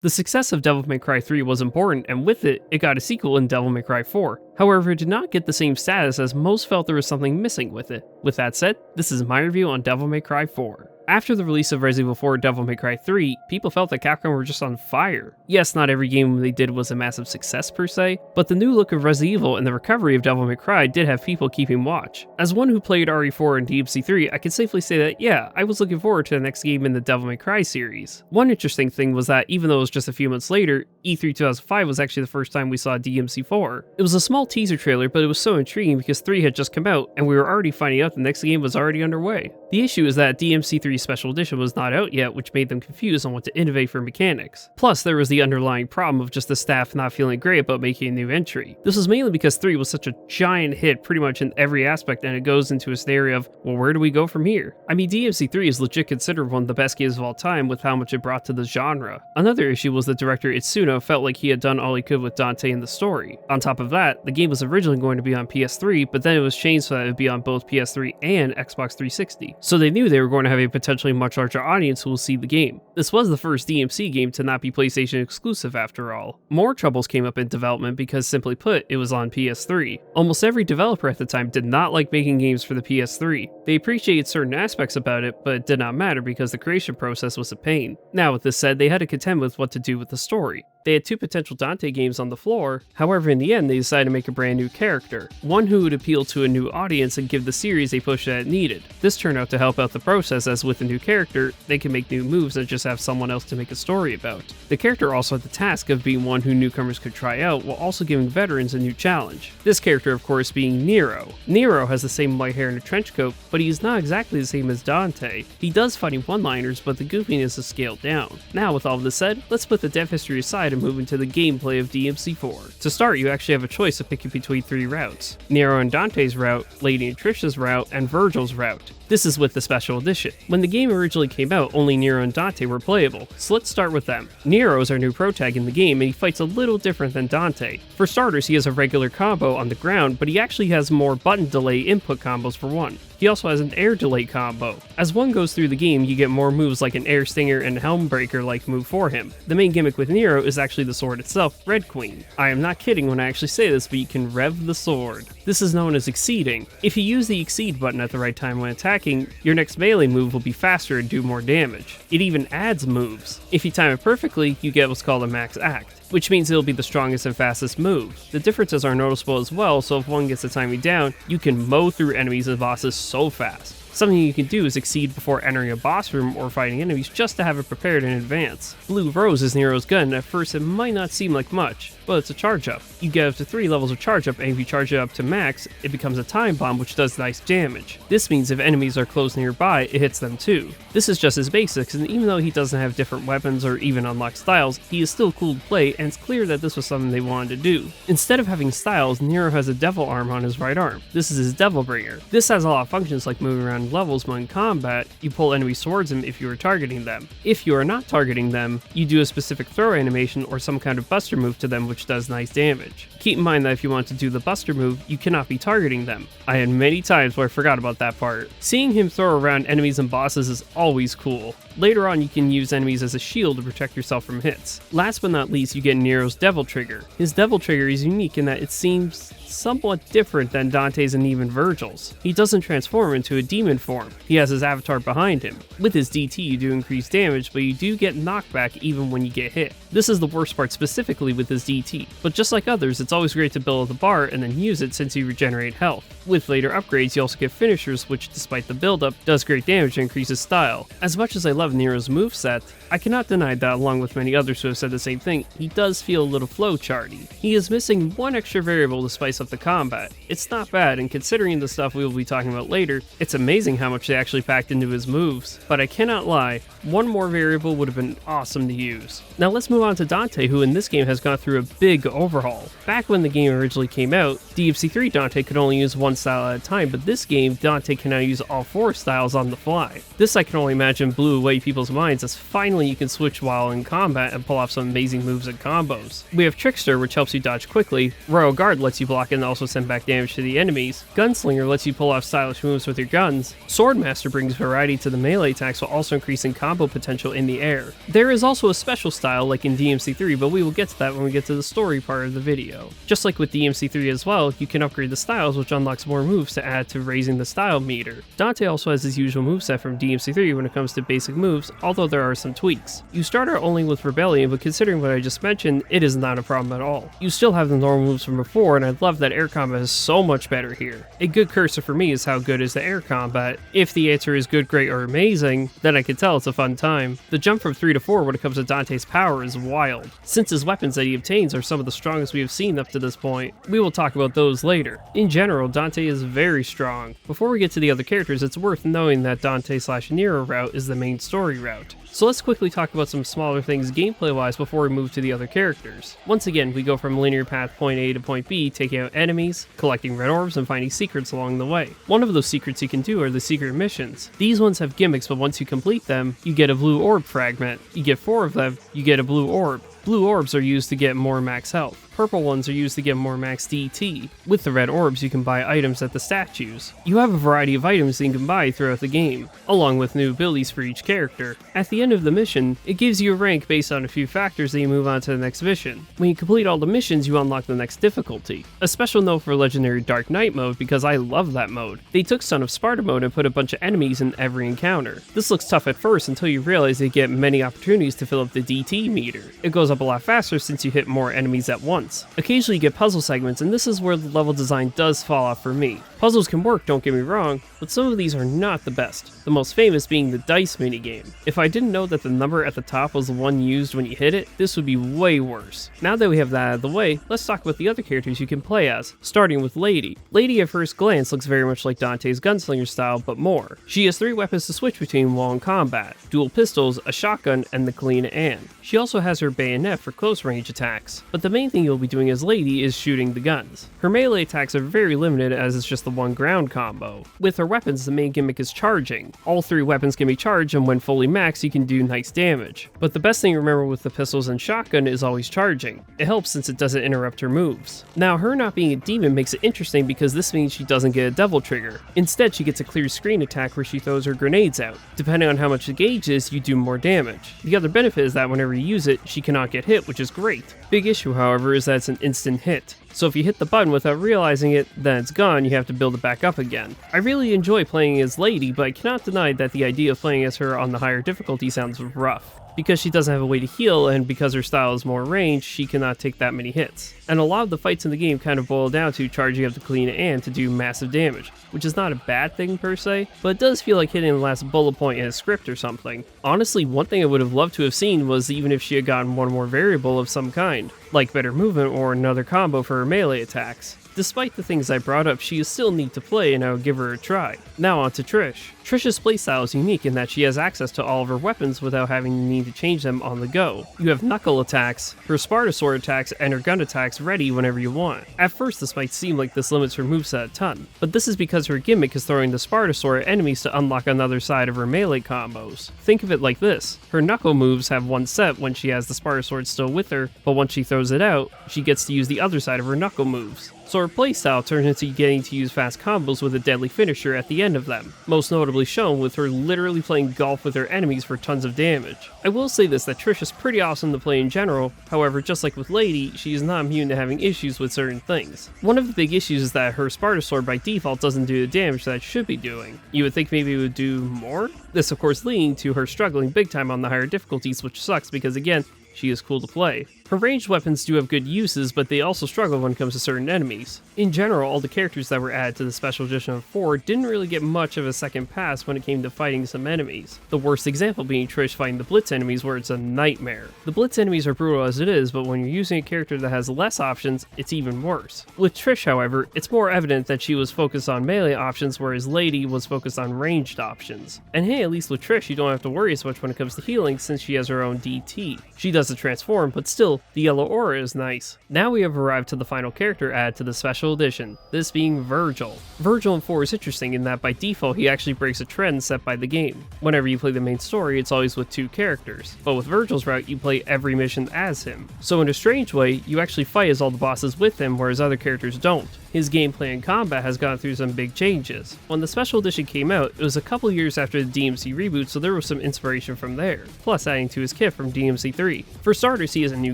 The success of Devil May Cry 3 was important, and with it, it got a sequel in Devil May Cry 4. However, it did not get the same status as most felt there was something missing with it. With that said, this is my review on Devil May Cry 4. After the release of Resident Evil 4 Devil May Cry 3, people felt that Capcom were just on fire. Yes, not every game they did was a massive success per se, but the new look of Resident Evil and the recovery of Devil May Cry did have people keeping watch. As one who played RE4 and DMC 3, I can safely say that yeah, I was looking forward to the next game in the Devil May Cry series. One interesting thing was that even though it was just a few months later, E3 2005 was actually the first time we saw DMC 4. It was a small teaser trailer, but it was so intriguing because 3 had just come out, and we were already finding out the next game was already underway. The issue is that DMC 3 Special Edition was not out yet, which made them confused on what to innovate for mechanics. Plus, there was the underlying problem of just the staff not feeling great about making a new entry. This was mainly because 3 was such a giant hit pretty much in every aspect, and it goes into a scenario of, well, where do we go from here? I mean, DMC 3 is legit considered one of the best games of all time with how much it brought to the genre. Another issue was that director Itsuno felt like he had done all he could with Dante in the story. On top of that, the game was originally going to be on PS3, but then it was changed so that it would be on both PS3 and Xbox 360. So they knew they were going to have a potentially much larger audience who will see the game. This was the first DMC game to not be PlayStation exclusive after all. More troubles came up in development because, simply put, it was on PS3. Almost every developer at the time did not like making games for the PS3. They appreciated certain aspects about it, but it did not matter because the creation process was a pain. Now, with this said, they had to contend with what to do with the story. They had 2 potential Dante games on the floor, however in the end they decided to make a brand new character, one who would appeal to a new audience and give the series a push that it needed. This turned out to help out the process, as with a new character, they can make new moves and just have someone else to make a story about. The character also had the task of being one who newcomers could try out, while also giving veterans a new challenge. This character of course being Nero. Nero has the same white hair and a trench coat, but he is not exactly the same as Dante. He does funny one-liners, but the goofiness is scaled down. Now with all of this said, let's put the dev history aside and move into the gameplay of DMC4. To start, you actually have a choice of picking between 3 routes: Nero and Dante's route, Lady and Trish's route, and Vergil's route. This is with the Special Edition. When the game originally came out, only Nero and Dante were playable, so let's start with them. Nero is our new protag in the game, and he fights a little different than Dante. For starters, he has a regular combo on the ground, but he actually has more button delay input combos for one. He also has an air delay combo. As one goes through the game, you get more moves like an air stinger and helm breaker like move for him. The main gimmick with Nero is actually the sword itself, Red Queen. I am not kidding when I actually say this, but you can rev the sword. This is known as exceeding. If you use the exceed button at the right time when attacking, your next melee move will be faster and do more damage. It even adds moves. If you time it perfectly, you get what's called a max act, which means it'll be the strongest and fastest move. The differences are noticeable as well, so if one gets the timing down, you can mow through enemies and bosses so fast. Something you can do is exceed before entering a boss room or fighting enemies just to have it prepared in advance. Blue Rose is Nero's gun, and at first it might not seem like much, but it's a charge up. You get up to 3 levels of charge up, and if you charge it up to max, it becomes a time bomb which does nice damage. This means if enemies are close nearby, it hits them too. This is just his basics, and even though he doesn't have different weapons or even unlocked styles, he is still cool to play, and it's clear that this was something they wanted to do. Instead of having styles, Nero has a devil arm on his right arm. This is his devil bringer. This has a lot of functions like moving around levels when in combat. You pull enemies towards him if you are targeting them. If you are not targeting them, you do a specific throw animation or some kind of buster move to them which does nice damage. Keep in mind that if you want to do the buster move, you cannot be targeting them. I had many times where I forgot about that part. Seeing him throw around enemies and bosses is always cool. Later on, you can use enemies as a shield to protect yourself from hits. Last but not least, you get Nero's Devil Trigger. His Devil Trigger is unique in that it seems somewhat different than Dante's and even Vergil's. He doesn't transform into a demon form. He has his avatar behind him. With his DT, you do increase damage, but you do get knockback even when you get hit. This is the worst part specifically with his DT, but just like others, it's always great to build the bar and then use it since you regenerate health. With later upgrades, you also get finishers, which despite the buildup, does great damage and increases style. As much as I love Nero's moveset, I cannot deny that along with many others who have said the same thing, he does feel a little flowcharty. He is missing one extra variable to spice up the combat. It's not bad, and considering the stuff we will be talking about later, it's amazing how much they actually packed into his moves. But I cannot lie, one more variable would have been awesome to use. Now let's move on to Dante, who in this game has gone through a big overhaul. Back when the game originally came out, DMC3 Dante could only use one style at a time, but this game, Dante can now use all 4 styles on the fly. This I can only imagine blew away sway people's minds, as finally you can switch while in combat and pull off some amazing moves and combos. We have Trickster, which helps you dodge quickly, Royal Guard lets you block and also send back damage to the enemies, Gunslinger lets you pull off stylish moves with your guns, Swordmaster brings variety to the melee attacks while also increasing combo potential in the air. There is also a special style like in DMC3, but we will get to that when we get to the story part of the video. Just like with DMC3 as well, you can upgrade the styles, which unlocks more moves to add to raising the style meter. Dante also has his usual moveset from DMC3 when it comes to basic moves, although there are some tweaks. You start out only with Rebellion, but considering what I just mentioned, it is not a problem at all. You still have the normal moves from before, and I love that air combat is so much better here. A good cursor for me is how good is the air combat. If the answer is good, great, or amazing, then I can tell it's a fun time. The jump from 3 to 4 when it comes to Dante's power is wild, since his weapons that he obtains are some of the strongest we have seen up to this point. We will talk about those later. In general, Dante is very strong. Before we get to the other characters, it's worth knowing that Dante/Nero route is the main story route. So let's quickly talk about some smaller things gameplay wise before we move to the other characters. Once again, we go from linear path point A to point B, taking out enemies, collecting red orbs, and finding secrets along the way. One of those secrets you can do are the secret missions. These ones have gimmicks, but once you complete them, you get a blue orb fragment. You get 4 of them, you get a blue orb. Blue orbs are used to get more max health. Purple ones are used to get more max DT. With the red orbs, you can buy items at the statues. You have a variety of items that you can buy throughout the game, along with new abilities for each character. At the end of the mission, it gives you a rank based on a few factors that you move on to the next mission. When you complete all the missions, you unlock the next difficulty. A special note for Legendary Dark Knight mode, because I love that mode. They took Son of Sparta mode and put a bunch of enemies in every encounter. This looks tough at first until you realize they get many opportunities to fill up the DT meter. It goes up a lot faster since you hit more enemies at once. Occasionally you get puzzle segments, and this is where the level design does fall off for me. Puzzles can work, don't get me wrong, but some of these are not the best, the most famous being the dice minigame. If I didn't know that the number at the top was the one used when you hit it, this would be way worse. Now that we have that out of the way, let's talk about the other characters you can play as, starting with Lady. Lady at first glance looks very much like Dante's gunslinger style, but more. She has 3 weapons to switch between while in combat, dual pistols, a shotgun, and the Clean Ann. She also has her bayonet for close range attacks, but the main thing you'll be doing as Lady is shooting the guns. Her melee attacks are very limited as it's just the one ground combo. With her weapons, the main gimmick is charging. All 3 weapons can be charged, and when fully maxed, you can do nice damage. But the best thing to remember with the pistols and shotgun is always charging. It helps since it doesn't interrupt her moves. Now, her not being a demon makes it interesting because this means she doesn't get a devil trigger. Instead, she gets a clear screen attack where she throws her grenades out. Depending on how much the gauge is, you do more damage. The other benefit is that whenever you use it, she cannot get hit, which is great. Big issue, however, is that it's an instant hit. So if you hit the button without realizing it, then it's gone, you have to build it back up again. I really enjoy playing as Lady, but I cannot deny that the idea of playing as her on the higher difficulty sounds rough. Because she doesn't have a way to heal, and because her style is more ranged, she cannot take that many hits. And a lot of the fights in the game kind of boil down to charging up the Clean Ann to do massive damage, which is not a bad thing per se, but it does feel like hitting the last bullet point in a script or something. Honestly, one thing I would have loved to have seen was even if she had gotten one more variable of some kind, like better movement or another combo for her melee attacks. Despite the things I brought up, she is still neat to play and I would give her a try. Now on to Trish. Trish's playstyle is unique in that she has access to all of her weapons without having the need to change them on the go. You have knuckle attacks, her Sparta sword attacks, and her gun attacks ready whenever you want. At first this might seem like this limits her moveset a ton, but this is because her gimmick is throwing the Sparta sword at enemies to unlock another side of her melee combos. Think of it like this, her knuckle moves have one set when she has the Sparta sword still with her, but once she throws it out, she gets to use the other side of her knuckle moves. So her playstyle turns into getting to use fast combos with a deadly finisher at the end of them, most notably shown with her literally playing golf with her enemies for tons of damage. I will say this, that Trish is pretty awesome to play in general, however just like with Lady, she is not immune to having issues with certain things. One of the big issues is that her Sparta sword by default doesn't do the damage that it should be doing. You would think maybe it would do more? This of course leading to her struggling big time on the higher difficulties, which sucks because again, she is cool to play. Her ranged weapons do have good uses, but they also struggle when it comes to certain enemies. In general, all the characters that were added to the Special Edition of 4 didn't really get much of a second pass when it came to fighting some enemies. The worst example being Trish fighting the Blitz enemies where it's a nightmare. The Blitz enemies are brutal as it is, but when you're using a character that has less options, it's even worse. With Trish, however, it's more evident that she was focused on melee options, whereas Lady was focused on ranged options. And hey, at least with Trish, you don't have to worry as much when it comes to healing since she has her own DT. She doesn't transform, but still, the yellow aura is nice. Now we have arrived to the final character add to the special edition, this being Vergil. Vergil in 4 is interesting in that by default he actually breaks a trend set by the game. Whenever you play the main story, it's always with 2 characters, but with Vergil's route you play every mission as him. So in a strange way, you actually fight as all the bosses with him, whereas other characters don't. His gameplay and combat has gone through some big changes. When the special edition came out, it was a couple years after the DMC reboot, so there was some inspiration from there, plus adding to his kit from DMC 3. For starters, he has a new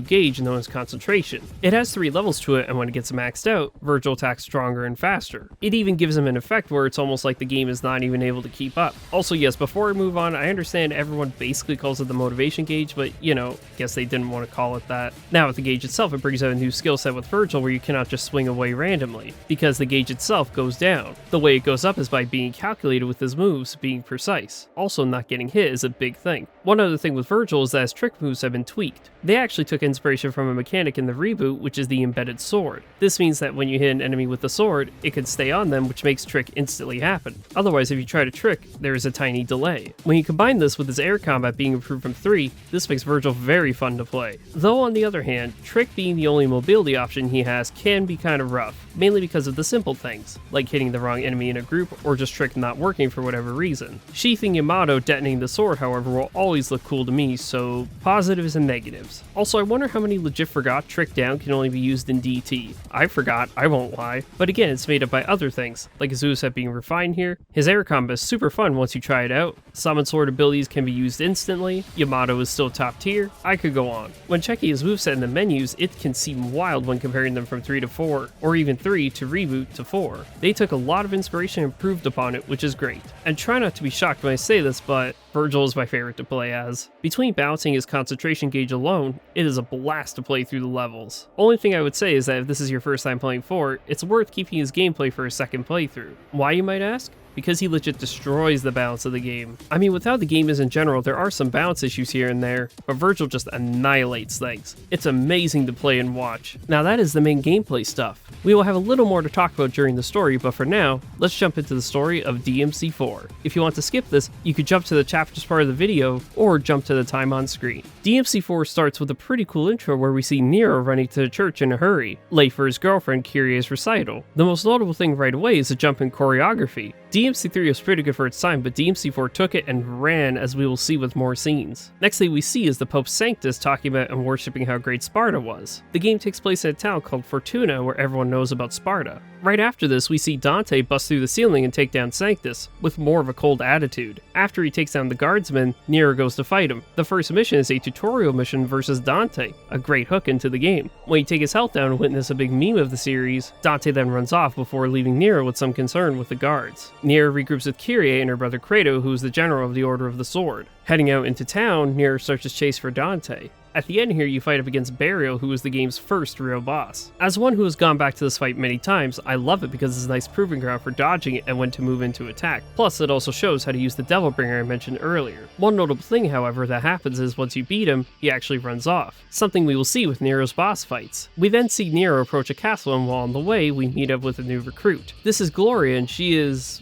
gauge known as Concentration. It has 3 levels to it, and when it gets maxed out, Vergil attacks stronger and faster. It even gives him an effect where it's almost like the game is not even able to keep up. Also, yes, before I move on, I understand everyone basically calls it the motivation gauge, but you know, guess they didn't want to call it that. Now with the gauge itself, it brings out a new skill set with Vergil where you cannot just swing away randomly, because the gauge itself goes down. The way it goes up is by being calculated with his moves being precise. Also, not getting hit is a big thing. One other thing with Vergil is that his trick moves have been tweaked. They actually took inspiration from a mechanic in the reboot, which is the embedded sword. This means that when you hit an enemy with the sword, it can stay on them, which makes trick instantly happen. Otherwise, if you try to trick, there is a tiny delay. When you combine this with his air combat being improved from 3, this makes Vergil very fun to play. Though on the other hand, trick being the only mobility option he has can be kind of rough, mainly because of the simple things, like hitting the wrong enemy in a group or just trick not working for whatever reason. Sheathing Yamato detonating the sword, however, will always look cool to me, so positives and negatives. Also, I wonder how many legit forgot trick down can only be used in DT. I forgot, I won't lie. But again, it's made up by other things, like his moveset being refined here. His air combo is super fun once you try it out. Summon sword abilities can be used instantly. Yamato is still top tier. I could go on. When checking his moveset in the menus, it can seem wild when comparing them from 3 to 4, or even 3 to reboot to 4. They took a lot of inspiration and improved upon it, which is great. And try not to be shocked when I say this, but Vergil is my favorite to play as. Between balancing his concentration gauge alone, it is a blast to play through the levels. Only thing I would say is that if this is your first time playing 4, it's worth keeping his gameplay for a second playthrough. Why, you might ask? Because he legit destroys the balance of the game. I mean, with how the game is in general, there are some balance issues here and there, but Vergil just annihilates things. It's amazing to play and watch. Now that is the main gameplay stuff. We will have a little more to talk about during the story, but for now, let's jump into the story of DMC4. If you want to skip this, you could jump to the chapters part of the video, or jump to the time on screen. DMC4 starts with a pretty cool intro where we see Nero running to the church in a hurry, late for his girlfriend Kyrie's recital. The most notable thing right away is the jump in choreography. DMC3 was pretty good for its time, but DMC4 took it and ran, as we will see with more scenes. Next thing we see is the Pope Sanctus talking about and worshipping how great Sparta was. The game takes place in a town called Fortuna where everyone knows about Sparta. Right after this, we see Dante bust through the ceiling and take down Sanctus, with more of a cold attitude. After he takes down the guardsman, Nero goes to fight him. The first mission is a tutorial mission versus Dante, a great hook into the game. When you take his health down and witness a big meme of the series, Dante then runs off before leaving Nero with some concern with the guards. Nero regroups with Kyrie and her brother Credo, who is the general of the Order of the Sword. Heading out into town, Nero starts his chase for Dante. At the end here, you fight up against Burial, who is the game's first real boss. As one who has gone back to this fight many times, I love it because it's a nice proving ground for dodging it and when to move into attack. Plus, it also shows how to use the Devil Bringer I mentioned earlier. One notable thing, however, that happens is once you beat him, he actually runs off. Something we will see with Nero's boss fights. We then see Nero approach a castle, and while on the way, we meet up with a new recruit. This is Gloria, and she is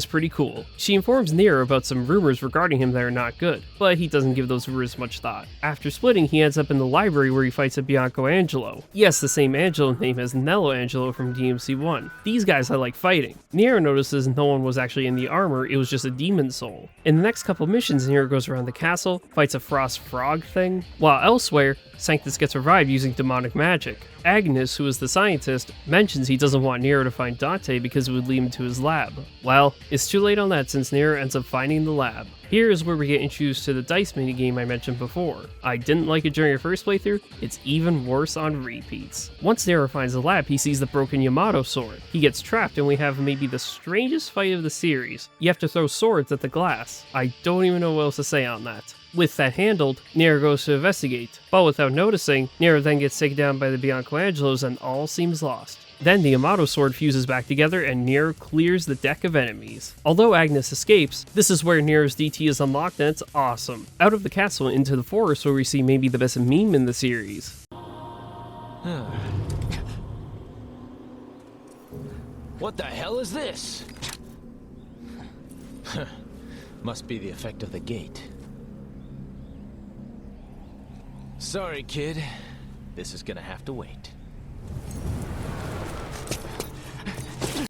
pretty cool. She informs Nero about some rumors regarding him that are not good, but he doesn't give those rumors much thought. After splitting, he ends up in the library where he fights a Bianco Angelo. Yes, the same Angelo name as Nello Angelo from DMC1. These guys I like fighting. Nero notices no one was actually in the armor, it was just a demon soul. In the next couple missions, Nero goes around the castle, fights a frost frog thing, while elsewhere, Sanctus gets revived using demonic magic. Agnes, who is the scientist, mentions he doesn't want Nero to find Dante because it would lead him to his lab. Well, it's too late on that since Nero ends up finding the lab. Here is where we get introduced to the dice minigame I mentioned before. I didn't like it during your first playthrough, it's even worse on repeats. Once Nero finds the lab, he sees the broken Yamato sword. He gets trapped and we have maybe the strangest fight of the series. You have to throw swords at the glass. I don't even know what else to say on that. With that handled, Nero goes to investigate, but without noticing, Nero then gets taken down by the Bianco Angelos and all seems lost. Then the Yamato sword fuses back together and Nero clears the deck of enemies. Although Agnes escapes, this is where Nero's DT is unlocked and it's awesome. Out of the castle into the forest where we see maybe the best meme in the series. What the hell is this? Must be the effect of the gate. Sorry, kid. This is gonna have to wait.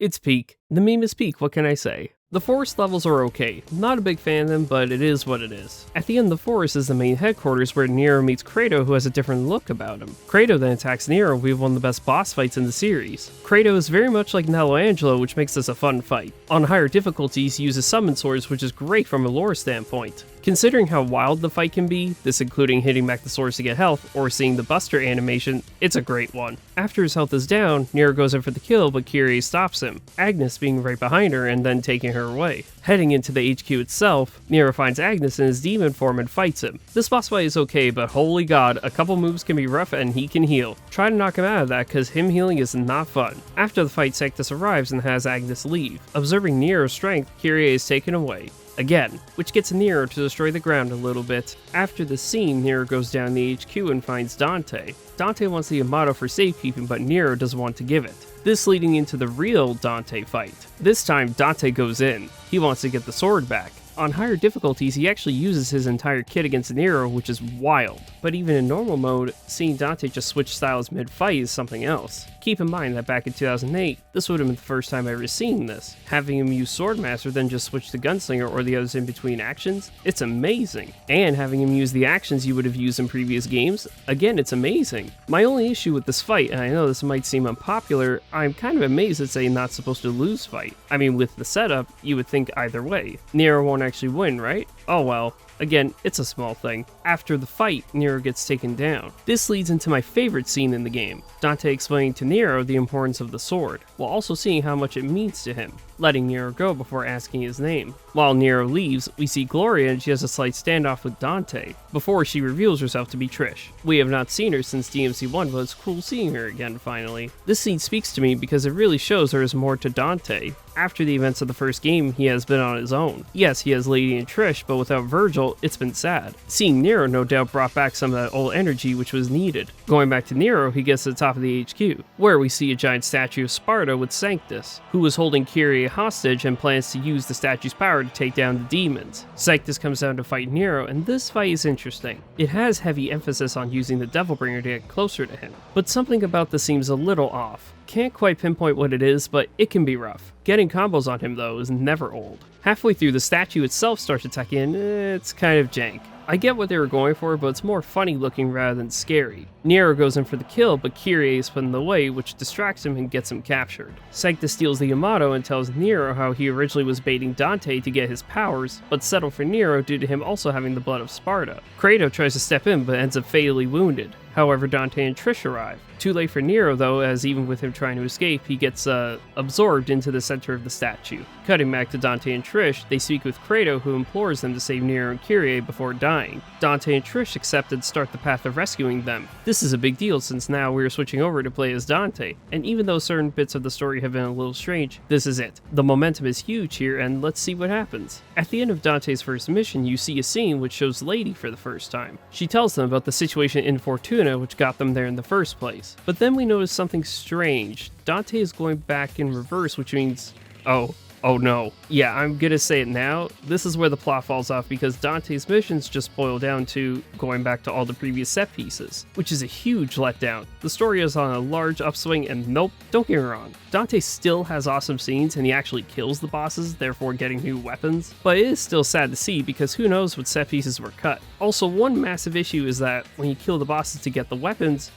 It's peak. The meme is peak, what can I say? The forest levels are okay, not a big fan of them, but it is what it is. At the end of the forest is the main headquarters where Nero meets Kratos, who has a different look about him. Kratos then attacks Nero. We have one of the best boss fights in the series. Kratos is very much like Nello Angelo, which makes this a fun fight. On higher difficulties, he uses summon swords, which is great from a lore standpoint. Considering how wild the fight can be, this including hitting back the swords to get health, or seeing the Buster animation, it's a great one. After his health is down, Nero goes in for the kill, but Kyrie stops him, Agnes being right behind her and then taking her away. Heading into the HQ itself, Nero finds Agnes in his demon form and fights him. This boss fight is okay, but holy god, a couple moves can be rough and he can heal. Try to knock him out of that, cause him healing is not fun. After the fight, Sanctus arrives and has Agnes leave. Observing Nero's strength, Kyrie is taken away. Again, which gets Nero to destroy the ground a little bit. After the scene, Nero goes down the HQ and finds Dante. Dante wants the Amato for safekeeping, but Nero doesn't want to give it. This leading into the real Dante fight. This time, Dante goes in. He wants to get the sword back. On higher difficulties, he actually uses his entire kit against Nero, which is wild. But even in normal mode, seeing Dante just switch styles mid-fight is something else. Keep in mind that back in 2008, this would have been the first time ever seeing this. Having him use Swordmaster then just switch to Gunslinger or the others in between actions, it's amazing. And having him use the actions you would have used in previous games, again, it's amazing. My only issue with this fight, and I know this might seem unpopular, I'm kind of amazed it's a not supposed to lose fight. I mean, with the setup, you would think either way. Nero won't actually win, right? Oh well. Again, it's a small thing. After the fight, Nero gets taken down. This leads into my favorite scene in the game, Dante explaining to Nero the importance of the sword, while also seeing how much it means to him, letting Nero go before asking his name. While Nero leaves, we see Gloria and she has a slight standoff with Dante, before she reveals herself to be Trish. We have not seen her since DMC1, but it's cool seeing her again finally. This scene speaks to me because it really shows there is more to Dante. After the events of the first game, he has been on his own. Yes, he has Lady and Trish, but without Vergil, it's been sad. Seeing Nero no doubt brought back some of that old energy which was needed. Going back to Nero, he gets to the top of the HQ, where we see a giant statue of Sparta with Sanctus, who is holding Kyrie hostage and plans to use the statue's power to take down the demons. Sanctus comes down to fight Nero, and this fight is interesting. It has heavy emphasis on using the Devilbringer to get closer to him, but something about this seems a little off. Can't quite pinpoint what it is, but it can be rough. Getting combos on him though is never old. Halfway through, the statue itself starts attacking, it's kind of jank. I get what they were going for, but it's more funny looking rather than scary. Nero goes in for the kill, but Kyrie is put in the way, which distracts him and gets him captured. Sanctus steals the Yamato and tells Nero how he originally was baiting Dante to get his powers, but settled for Nero due to him also having the blood of Sparta. Kratos tries to step in, but ends up fatally wounded. However, Dante and Trish arrive. Too late for Nero though, as even with him trying to escape, he gets absorbed into the center of the statue. Cutting back to Dante and Trish, they speak with Kratos, who implores them to save Nero and Kyrie before dying. Dante and Trish accept and start the path of rescuing them. This is a big deal since now we are switching over to play as Dante, and even though certain bits of the story have been a little strange, this is it. The momentum is huge here, and let's see what happens. At the end of Dante's first mission, you see a scene which shows Lady for the first time. She tells them about the situation in Fortuna which got them there in the first place. But then we notice something strange. Dante is going back in reverse, which means... Oh no. Yeah, I'm gonna say it now. This is where the plot falls off because Dante's missions just boil down to going back to all the previous set pieces, which is a huge letdown. The story is on a large upswing and nope, don't get me wrong. Dante still has awesome scenes and he actually kills the bosses, therefore getting new weapons, but it is still sad to see because who knows what set pieces were cut. Also, one massive issue is that when you kill the bosses to get the weapons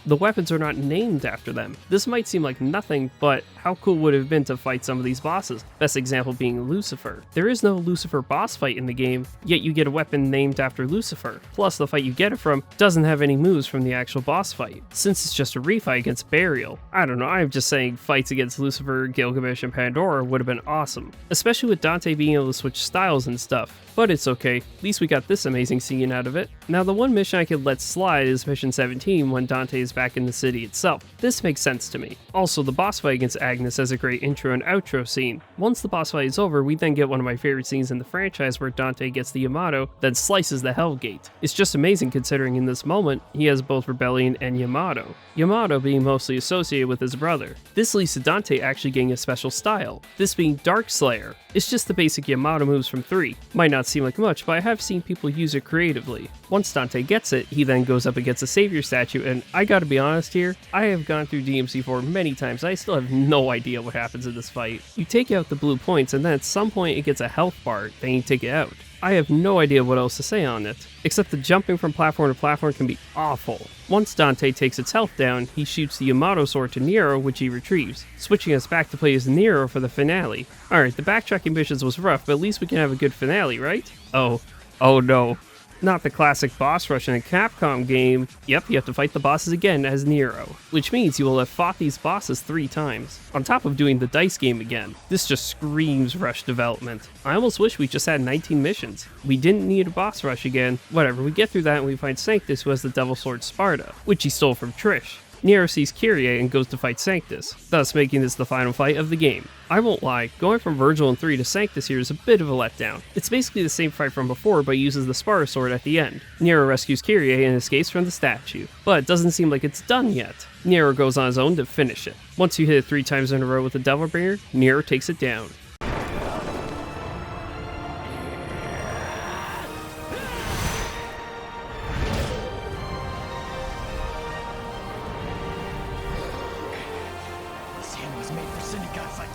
are not named after them. This might seem like nothing, but how cool would it have been to fight some of these bosses? Best example being Lucifer. There is no Lucifer boss fight in the game, yet you get a weapon named after Lucifer. Plus, the fight you get it from doesn't have any moves from the actual boss fight, since it's just a refight against Burial. I don't know, I'm just saying fights against Lucifer, Gilgamesh, and Pandora would have been awesome, especially with Dante being able to switch styles and stuff. But it's okay, at least we got this amazing scene out of it. Now the one mission I could let slide is mission 17 when Dante is back in the city itself. This makes sense to me. Also, the boss fight against Agnes protagonist has a great intro and outro scene. Once the boss fight is over, we then get one of my favorite scenes in the franchise where Dante gets the Yamato, then slices the Hell Gate. It's just amazing considering in this moment, he has both Rebellion and Yamato. Yamato being mostly associated with his brother. This leads to Dante actually getting a special style, this being Dark Slayer. It's just the basic Yamato moves from 3. Might not seem like much, but I have seen people use it creatively. Once Dante gets it, he then goes up against a savior statue, and I gotta be honest here, I have gone through DMC4 many times, I still have no idea what happens in this fight. You take out the blue points, and then at some point it gets a health bar, then you take it out. I have no idea what else to say on it, except the jumping from platform to platform can be awful. Once Dante takes its health down, he shoots the Yamato sword to Nero, which he retrieves, switching us back to play as Nero for the finale. Alright, the backtracking missions was rough, but at least we can have a good finale, right? Oh no. Not the classic boss rush in a Capcom game. Yep, you have to fight the bosses again as Nero, which means you will have fought these bosses 3 times, on top of doing the dice game again. This just screams rush development. I almost wish we just had 19 missions. We didn't need a boss rush again. Whatever, we get through that and we find Sanctus, who has the Devil Sword Sparta, which he stole from Trish. Nero sees Kyrie and goes to fight Sanctus, thus making this the final fight of the game. I won't lie, going from Vergil in 3 to Sanctus here is a bit of a letdown. It's basically the same fight from before, but uses the Sparta sword at the end. Nero rescues Kyrie and escapes from the statue, but it doesn't seem like it's done yet. Nero goes on his own to finish it. Once you hit it 3 times in a row with the Devil Bringer, Nero takes it down.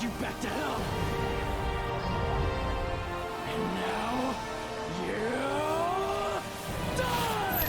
You back to hell! And now, you die!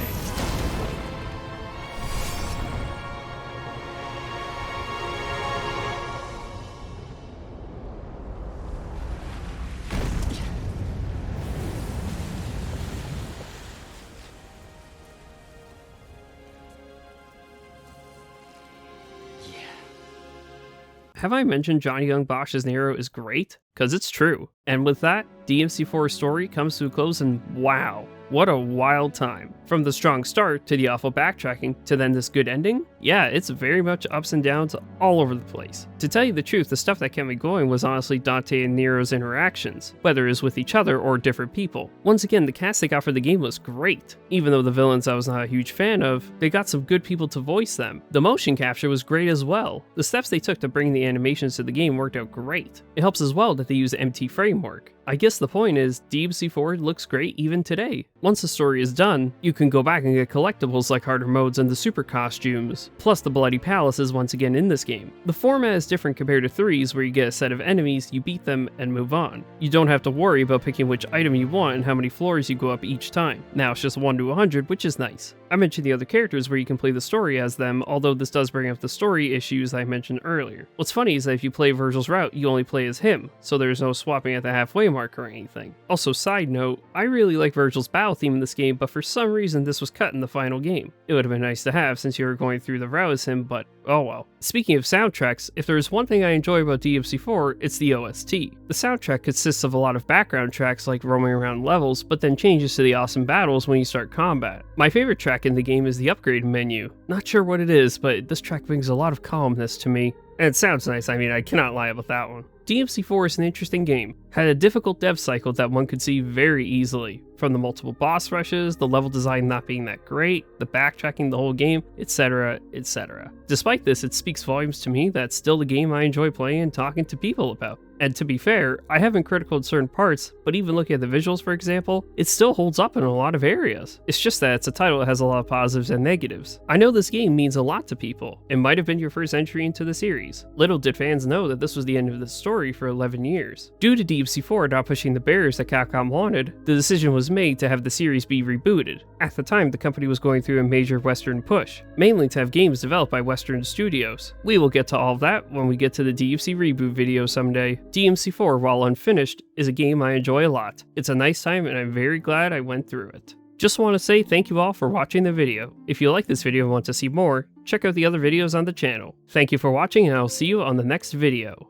Have I mentioned Johnny Young Bosch's Nero is great? Cause it's true. And with that, DMC4's story comes to a close and wow, what a wild time. From the strong start to the awful backtracking to then this good ending, yeah, it's very much ups and downs all over the place. To tell you the truth, the stuff that kept me going was honestly Dante and Nero's interactions, whether it was with each other or different people. Once again, the cast they got for the game was great. Even though the villains I was not a huge fan of, they got some good people to voice them. The motion capture was great as well. The steps they took to bring the animations to the game worked out great. It helps as well that they use MT framework. I guess the point is, DMC4 looks great even today. Once the story is done, you can go back and get collectibles like harder modes and the super costumes, plus the Bloody Palace is once again in this game. The format is different compared to 3's where you get a set of enemies, you beat them, and move on. You don't have to worry about picking which item you want and how many floors you go up each time. Now it's just 1 to 100, which is nice. I mentioned the other characters where you can play the story as them, although this does bring up the story issues I mentioned earlier. What's funny is that if you play Vergil's route, you only play as him, so there's no swapping at the halfway mark or anything. Also, side note, I really like Vergil's battle theme in this game, but for some reason this was cut in the final game. It would have been nice to have since you were going through the route as him, but oh well. Speaking of soundtracks, if there's one thing I enjoy about DMC4, it's the OST. The soundtrack consists of a lot of background tracks like roaming around levels, but then changes to the awesome battles when you start combat. My favorite track in the game is the upgrade menu. Not sure what it is, but this track brings a lot of calmness to me. And it sounds nice, I mean, I cannot lie about that one. DMC4 is an interesting game. Had a difficult dev cycle that one could see very easily. From the multiple boss rushes, the level design not being that great, the backtracking the whole game, etc, etc. Despite this, it speaks volumes to me that it's still the game I enjoy playing and talking to people about. And to be fair, I have been critical in certain parts, but even looking at the visuals for example, it still holds up in a lot of areas. It's just that it's a title that has a lot of positives and negatives. I know this game means a lot to people. It might have been your first entry into the series. Little did fans know that this was the end of the story for 11 years. Due to DMC4 not pushing the barriers that Capcom wanted, the decision was made to have the series be rebooted. At the time, the company was going through a major Western push, mainly to have games developed by Western studios. We will get to all of that when we get to the DMC reboot video someday. DMC4, while unfinished, is a game I enjoy a lot. It's a nice time and I'm very glad I went through it. Just want to say thank you all for watching the video. If you like this video and want to see more, check out the other videos on the channel. Thank you for watching and I'll see you on the next video.